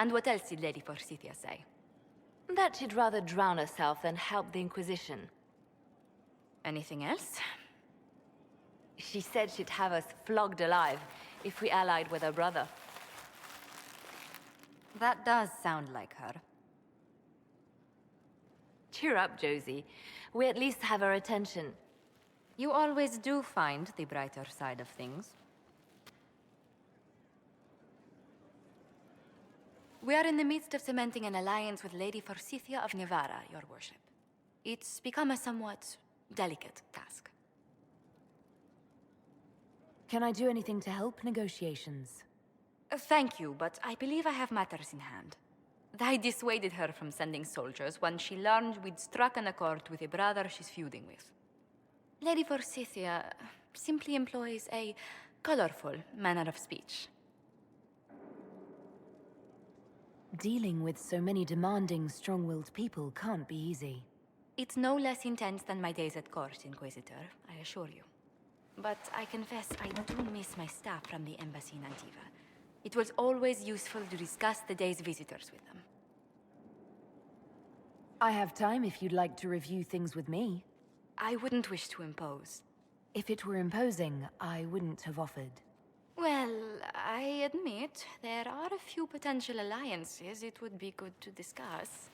And what else did Lady Forsythia say? That she'd rather drown herself than help the Inquisition. Anything else? She said she'd have us flogged alive if we allied with her brother. That does sound like her. Cheer up, Josie. We at least have her attention. You always do find the brighter side of things. We are in the midst of cementing an alliance with Lady Forsythia of Navarra, your worship. It's become a somewhat delicate task. Can I do anything to help negotiations? Thank you, but I believe I have matters in hand. I dissuaded her from sending soldiers when she learned we'd struck an accord with a brother she's feuding with. Lady Forsythia simply employs a colorful manner of speech. Dealing with so many demanding, strong-willed people can't be easy. It's no less intense than my days at court, Inquisitor, I assure you. But I confess I do miss my staff from the embassy in Antiva. It was always useful to discuss the day's visitors with them. I have time if you'd like to review things with me. I wouldn't wish to impose. If it were imposing, I wouldn't have offered. Well, I admit there are a few potential alliances it would be good to discuss.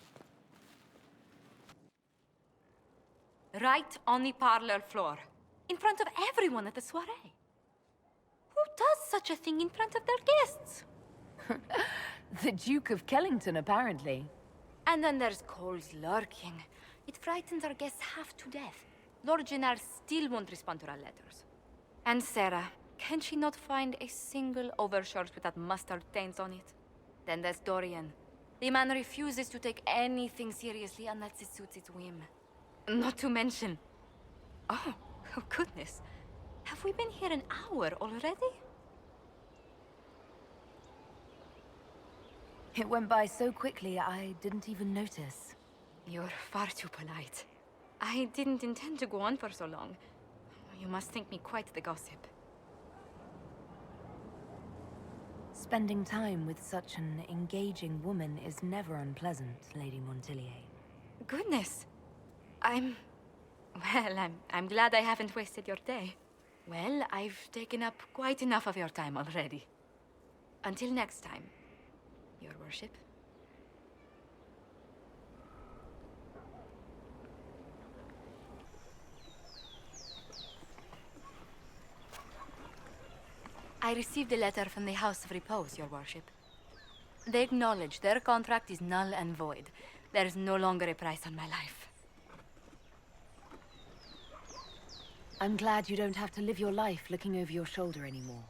Right on the parlor floor, in front of everyone at the soiree. Who does such a thing in front of their guests? The Duke of Kellington, apparently. And then there's Cole's lurking. It frightens our guests half to death. Lord Gennard still won't respond to our letters. And Sarah, can she not find a single overshirt without mustard stains on it? Then there's Dorian. The man refuses to take anything seriously unless it suits his whim. Not to mention... Oh goodness. Have we been here an hour already? It went by so quickly, I didn't even notice. You're far too polite. I didn't intend to go on for so long. You must think me quite the gossip. Spending time with such an engaging woman is never unpleasant, Lady Montilier. Goodness. I'm glad I haven't wasted your day. Well, I've taken up quite enough of your time already. Until next time, your worship. I received a letter from the House of Repose, your worship. They acknowledge their contract is null and void. There is no longer a price on my life. I'm glad you don't have to live your life looking over your shoulder anymore.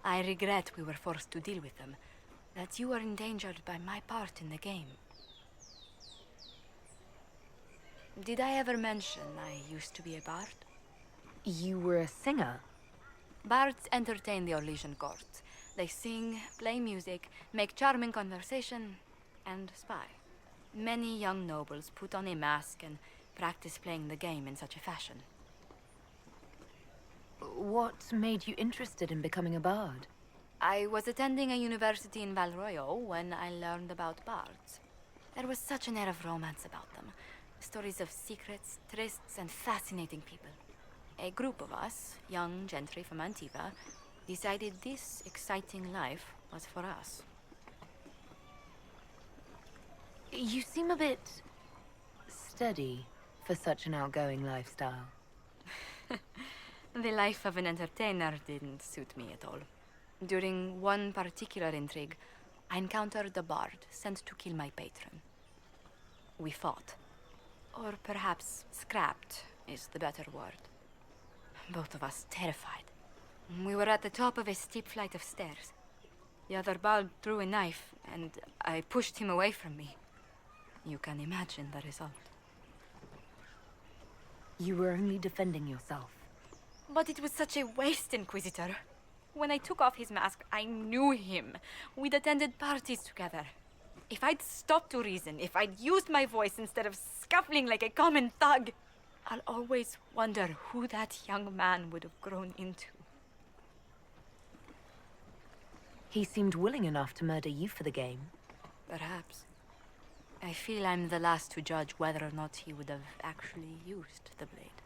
I regret we were forced to deal with them. That you were endangered by my part in the game. Did I ever mention I used to be a bard? You were a singer? Bards entertain the Orlesian court. They sing, play music, make charming conversation, and spy. Many young nobles put on a mask and practice playing the game in such a fashion. What made you interested in becoming a bard? I was attending a university in Valroyo when I learned about bards. There was such an air of romance about them. Stories of secrets, trysts, and fascinating people. A group of us, young gentry from Antiva, decided this exciting life was for us. You seem a bit... steady for such an outgoing lifestyle. The life of an entertainer didn't suit me at all. During one particular intrigue, I encountered a bard sent to kill my patron. We fought. Or perhaps scrapped is the better word. Both of us terrified. We were at the top of a steep flight of stairs. The other bard drew a knife, and I pushed him away from me. You can imagine the result. You were only defending yourself. But it was such a waste, Inquisitor. When I took off his mask, I knew him. We'd attended parties together. If I'd stopped to reason, if I'd used my voice instead of scuffling like a common thug, I'll always wonder who that young man would have grown into. He seemed willing enough to murder you for the game. Perhaps. I feel I'm the last to judge whether or not he would have actually used the blade.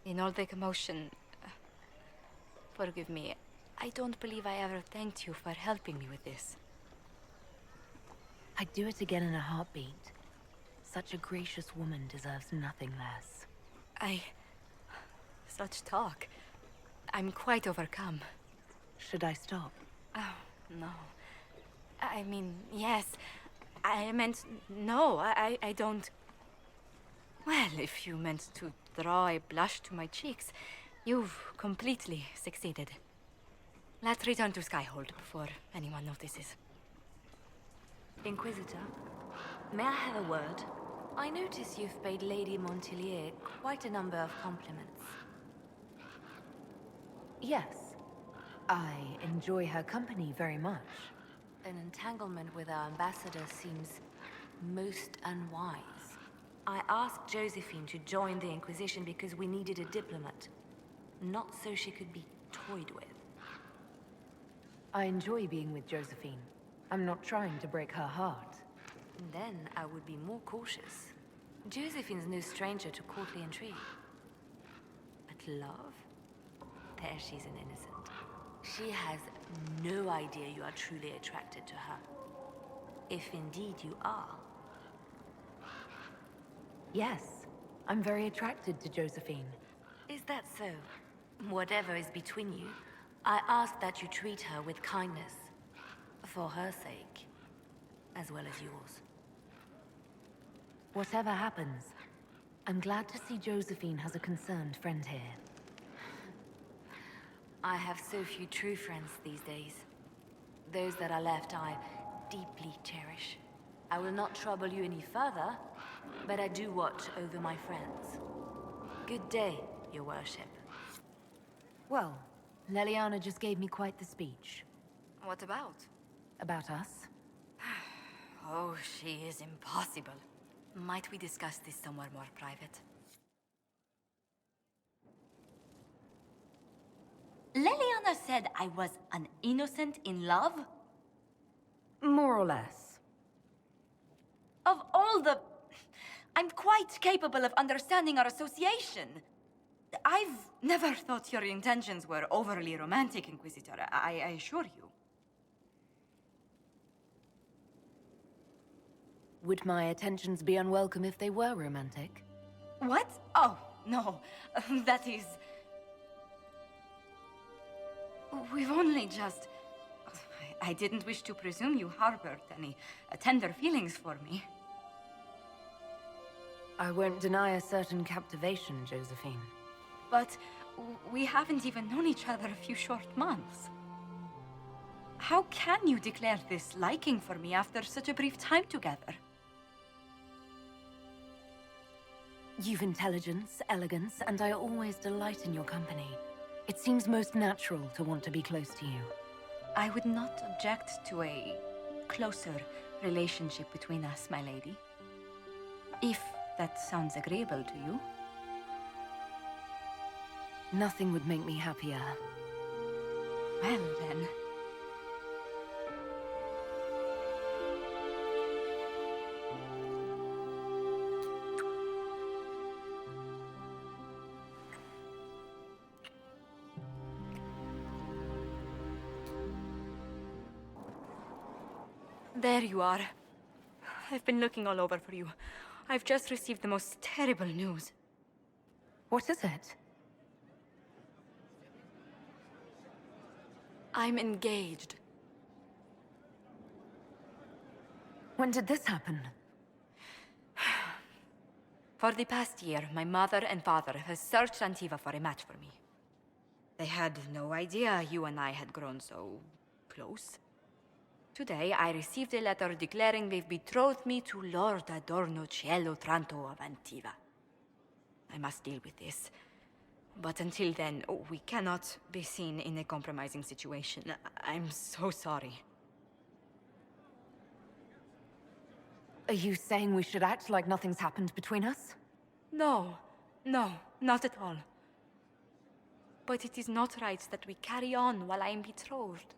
In all the commotion... forgive me, I don't believe I ever thanked you for helping me with this. I'd do it again in a heartbeat. Such a gracious woman deserves nothing less. Such talk. I'm quite overcome. Should I stop? Oh, no. I mean, yes. I meant no, I don't... Well, if you meant to draw a blush to my cheeks, you've completely succeeded. Let's return to Skyhold before anyone notices. Inquisitor, may I have a word? I notice you've paid Lady Montelier quite a number of compliments. Yes. I enjoy her company very much. An entanglement with our ambassador seems most unwise. I asked Josephine to join the Inquisition because we needed a diplomat, not so she could be toyed with. I enjoy being with Josephine. I'm not trying to break her heart. Then I would be more cautious. Josephine's no stranger to courtly intrigue. But love? There she's an innocent. She has no idea you are truly attracted to her. If indeed you are. Yes, I'm very attracted to Josephine. Is that so? Whatever is between you, I ask that you treat her with kindness. For her sake, as well as yours. Whatever happens, I'm glad to see Josephine has a concerned friend here. I have so few true friends these days. Those that are left I deeply cherish. I will not trouble you any further, but I do watch over my friends. Good day, your worship. Well, Leliana just gave me quite the speech. What about? About us? Oh, she is impossible. Might we discuss this somewhere more private? Leliana said I was an innocent in love? More or less. Of all the... I'm quite capable of understanding our association. I've never thought your intentions were overly romantic, Inquisitor. I assure you. Would my attentions be unwelcome if they were romantic? What? Oh, no. That is... We've only just... I didn't wish to presume you harbored any tender feelings for me. I won't deny a certain captivation, Josephine. But we haven't even known each other a few short months. How can you declare this liking for me after such a brief time together? You've intelligence, elegance, and I always delight in your company. It seems most natural to want to be close to you. I would not object to a closer relationship between us, my lady. If that sounds agreeable to you. Nothing would make me happier. Well, then. There you are. I've been looking all over for you. I've just received the most terrible news. What is it? I'm engaged. When did this happen? For the past year, my mother and father have searched Antiva for a match for me. They had no idea you and I had grown so close. Today, I received a letter declaring they've betrothed me to Lord Adorno Cielo Tranto of Antiva. I must deal with this. But until then, we cannot be seen in a compromising situation. I'm so sorry. Are you saying we should act like nothing's happened between us? No, not at all. But it is not right that we carry on while I am betrothed.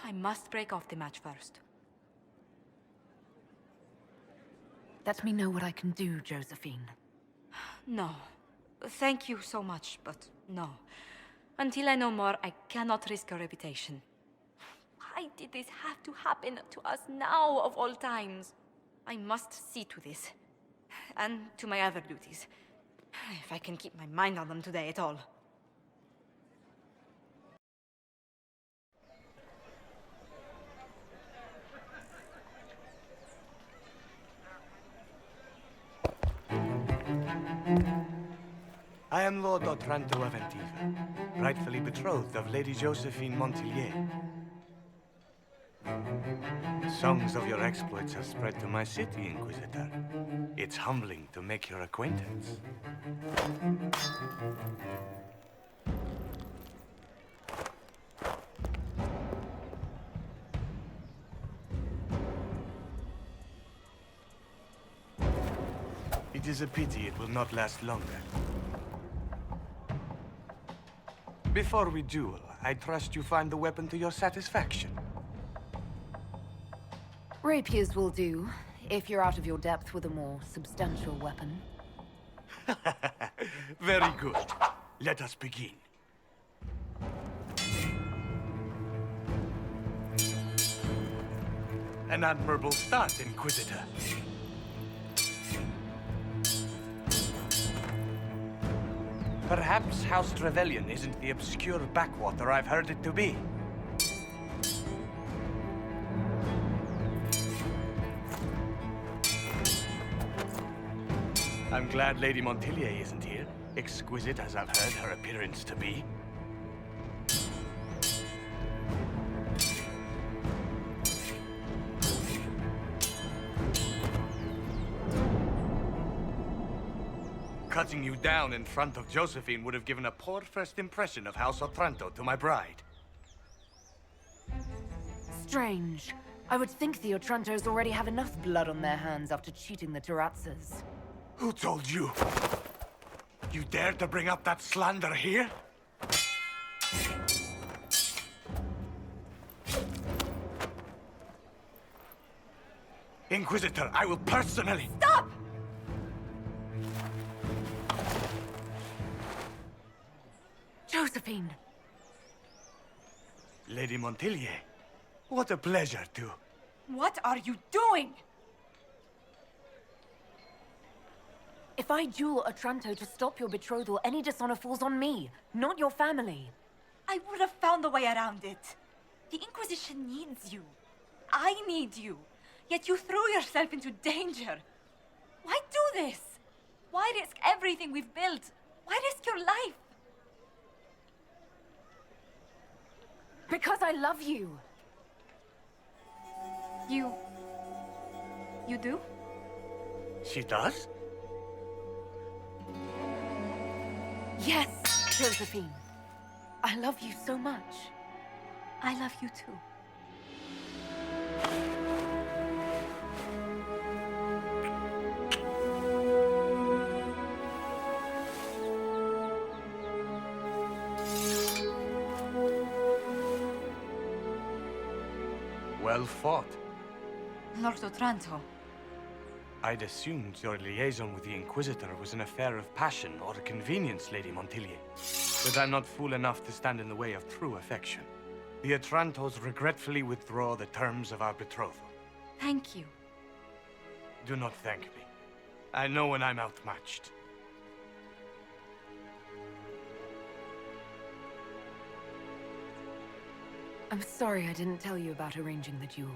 I must break off the match first. Let me know what I can do, Josephine. No. Thank you so much, but no. Until I know more, I cannot risk our reputation. Why did this have to happen to us now, of all times? I must see to this. And to my other duties. If I can keep my mind on them today at all. I am Lord Otranto of Antiva, rightfully betrothed of Lady Josephine Montilier. Songs of your exploits have spread to my city, Inquisitor. It's humbling to make your acquaintance. It is a pity it will not last longer. Before we duel, I trust you find the weapon to your satisfaction. Rapiers will do, if you're out of your depth with a more substantial weapon. Very good. Let us begin. An admirable start, Inquisitor. Perhaps House Trevelyan isn't the obscure backwater I've heard it to be. I'm glad Lady Montilier isn't here, exquisite as I've heard her appearance to be. Cutting you down in front of Josephine would have given a poor first impression of House Otranto to my bride. Strange. I would think the Otrantos already have enough blood on their hands after cheating the Tarazzas. Who told you? You dare to bring up that slander here? Inquisitor, I will personally... Stop! Josephine! Lady Montilier, what a pleasure to... What are you doing? If I duel Otranto to stop your betrothal, any dishonor falls on me, not your family. I would have found a way around it. The Inquisition needs you. I need you. Yet you threw yourself into danger. Why do this? Why risk everything we've built? Why risk your life? Because I love you. You do? She does? Yes, Josephine. I love you so much. I love you too. Well fought. Lord Otranto. I'd assumed your liaison with the Inquisitor was an affair of passion or convenience, Lady Montilier. But I'm not fool enough to stand in the way of true affection. The Otrantos regretfully withdraw the terms of our betrothal. Thank you. Do not thank me. I know when I'm outmatched. I'm sorry I didn't tell you about arranging the duel.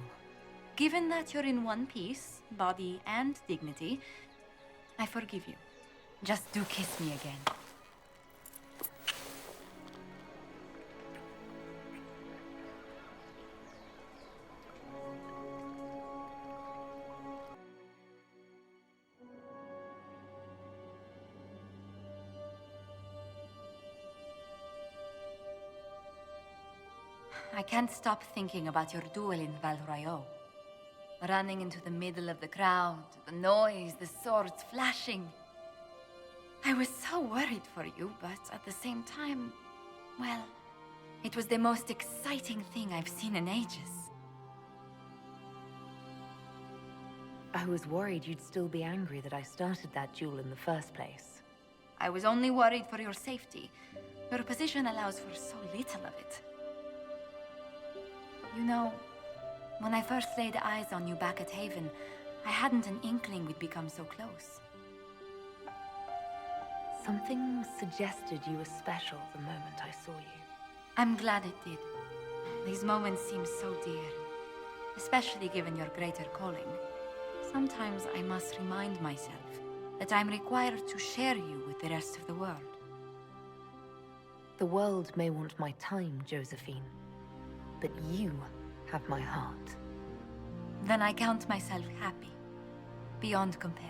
Given that you're in one piece, body and dignity, I forgive you. Just do kiss me again. I can't stop thinking about your duel in Val Royeaux. Running into the middle of the crowd, the noise, the swords flashing. I was so worried for you, but at the same time, well, it was the most exciting thing I've seen in ages. I was worried you'd still be angry that I started that duel in the first place. I was only worried for your safety. Your position allows for so little of it. You know, when I first laid eyes on you back at Haven, I hadn't an inkling we'd become so close. Something suggested you were special the moment I saw you. I'm glad it did. These moments seem so dear, especially given your greater calling. Sometimes I must remind myself that I'm required to share you with the rest of the world. The world may want my time, Josephine, but you have my heart. Then I count myself happy, beyond compare.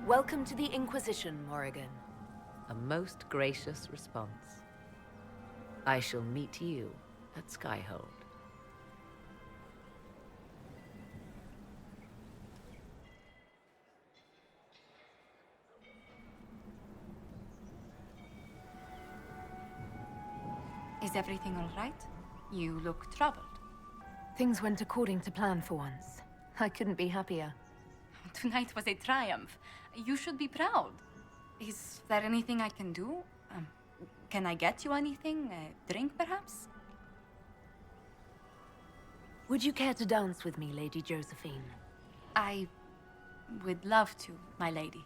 Welcome to the Inquisition, Morrigan. A most gracious response. I shall meet you at Skyhold. Is everything all right? You look troubled. Things went according to plan for once. I couldn't be happier. Tonight was a triumph. You should be proud. Is there anything I can do? Can I get you anything? A drink, perhaps? Would you care to dance with me, Lady Josephine? I would love to, my lady.